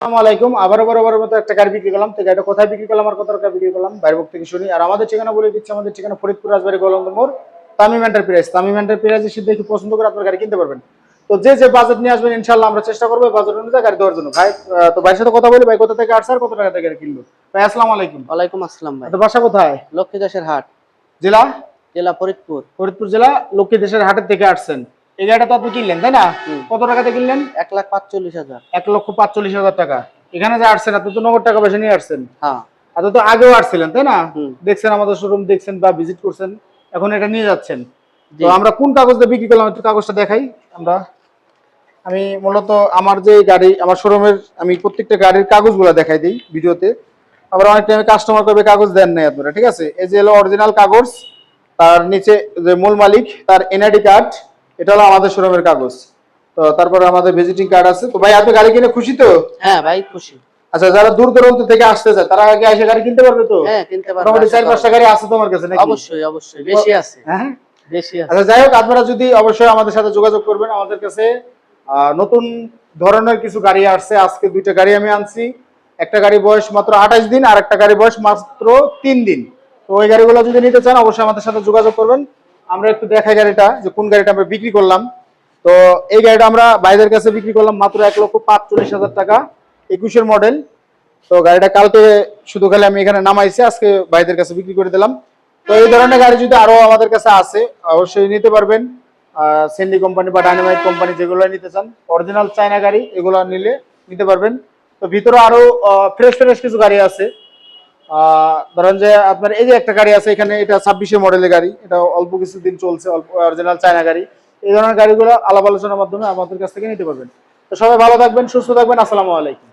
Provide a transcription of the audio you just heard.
আসসালামু আলাইকুম। আবারও বরাবরের মতো একটা গাড়ি বিক্রি করলাম। তো গাড়িটা কোথায় বিক্রি করলাম আর কত টাকা বিক্রি করলাম বাইরের মুখ থেকে শুনি। আর আমাদের ঠিকানা বলে দিচ্ছি, আমাদের ঠিকানা ফরিদপুর রাজবাড়ী গোলন্দ মোড়, তামিম এন্টারপ্রাইজ। তামিম এন্টারপ্রাইজ এসে দেখে পছন্দ করে আপনার গাড়ি কিনতে পারবেন। তো যে বাজেট নিয়ে আসবেন ইনশাআল্লাহ আমরা চেষ্টা করবো বাজেট অনুযায়ী গাড়ি দেওয়ার জন্য। ভাই তো ভাইয়ের সাথে কথা বলি, ভাই কোথা থেকে আসছে আর কত টাকা থেকে কিনলো। ভাই আসসালামু আলাইকুম। ওয়ালাইকুম আসসালাম ভাই। তো বাসা কোথায়? লক্ষ্মী দাসের হাট, জেলা? জেলা ফরিদপুর। ফরিদপুর জেলা লক্ষ্মী দেশের হাটের থেকে আসছেন। এই গাড়িটা তো আপনি কিনলেন তাই না? কত টাকাতে কিনলেন? 1,45,000। 1,45,000 টাকা। এখানে যে আসছেন আপনি তো নগদ টাকা পয়সা নিয়ে আসছেন। হ্যাঁ। আপনি তো আগেও আসছিলেন তাই না? দেখছেন আমাদের শোরুম, দেখছেন বা ভিজিট করছেন, এখন এটা নিয়ে যাচ্ছেন। তো আমরা কোন কাগজ দিয়ে বিক্রি করলাম একটু কাগজটা দেখাই। আমি মূলত আমার যে গাড়ি, আমার শোরুমের আমি প্রত্যেকটা গাড়ির কাগজগুলো দেখাই দিই ভিডিওতে। আবার অনেক টাইমে কাস্টমার করবে কাগজ দেন নাই আপনারা, ঠিক আছে? এই যে হলো অরিজিনাল কাগজ, তার নিচে যে মূল মালিক তার এনআইডি কার্ড, এটা হলো আমাদের শোরুমের কাগজ। তো তারপরে আমাদের ভিজিটিং কার্ড আছে। তো ভাই আপনি গাড়ি কিনে খুশি তো? হ্যাঁ ভাই খুশি। আচ্ছা, যারা দূর দূরান্ত থেকে আসতে চায় তারা আগে এসে গাড়ি কিনতে পারবে তো? হ্যাঁ কিনতে পারবে। মোটামুটি 4-5টা গাড়ি আছে তোমার কাছে নাকি? অবশ্যই অবশ্যই, বেশি আছে। হ্যাঁ বেশি আছে। আচ্ছা, যাই হোক, আপনারা যদি অবশ্যই আমাদের সাথে যোগাযোগ করবেন। আমাদের কাছে নতুন ধরনের কিছু গাড়ি আসছে। আজকে 2টা গাড়ি আমি আনছি। একটা গাড়ি বয়স মাত্র 28 দিন আর একটা গাড়ি বয়স মাত্র 3 দিন। তো ওই গাড়িগুলো যদি নিতে চান অবশ্যই আমাদের সাথে যোগাযোগ করবেন। আমরা একটু দেখাই গাড়িটা যে কোন গাড়িটা আমরা বিক্রি করলাম। তো এই গাড়িটা আমরা ভাইদের কাছে বিক্রি করলাম মাত্র 1,45,000 টাকা, 21-এর মডেল। তো গাড়িটা কালকে শুধু খালি আমি এখানে নামাইছি, আজকে ভাইদের কাছে বিক্রি করে দিলাম। তো এই ধরনের গাড়ি যদি আরো আমাদের কাছে আছে অবশ্যই নিতে পারবেন। সেন্ডি কোম্পানি বা ডাইনামাইট কোম্পানি যেগুলো নিতে চান, অরিজিনাল চায়না গাড়ি, এগুলো নিলে নিতে পারবেন। তো ভিতরে আরো ফ্রেশ ফ্রেশ কিছু গাড়ি আছে। ধরেন যে আপনার এই যে একটা গাড়ি আছে এখানে, এটা 26-এর মডেলের গাড়ি, এটা অল্প কিছুদিন চলছে, অল্প অরিজিনাল চায়না গাড়ি। এই ধরনের গাড়িগুলো আলাপ আলোচনার মাধ্যমে আমাদের কাছ থেকে নিতে পারবেন। তো সবাই ভালো থাকবেন, সুস্থ থাকবেন। আসসালামু আলাইকুম।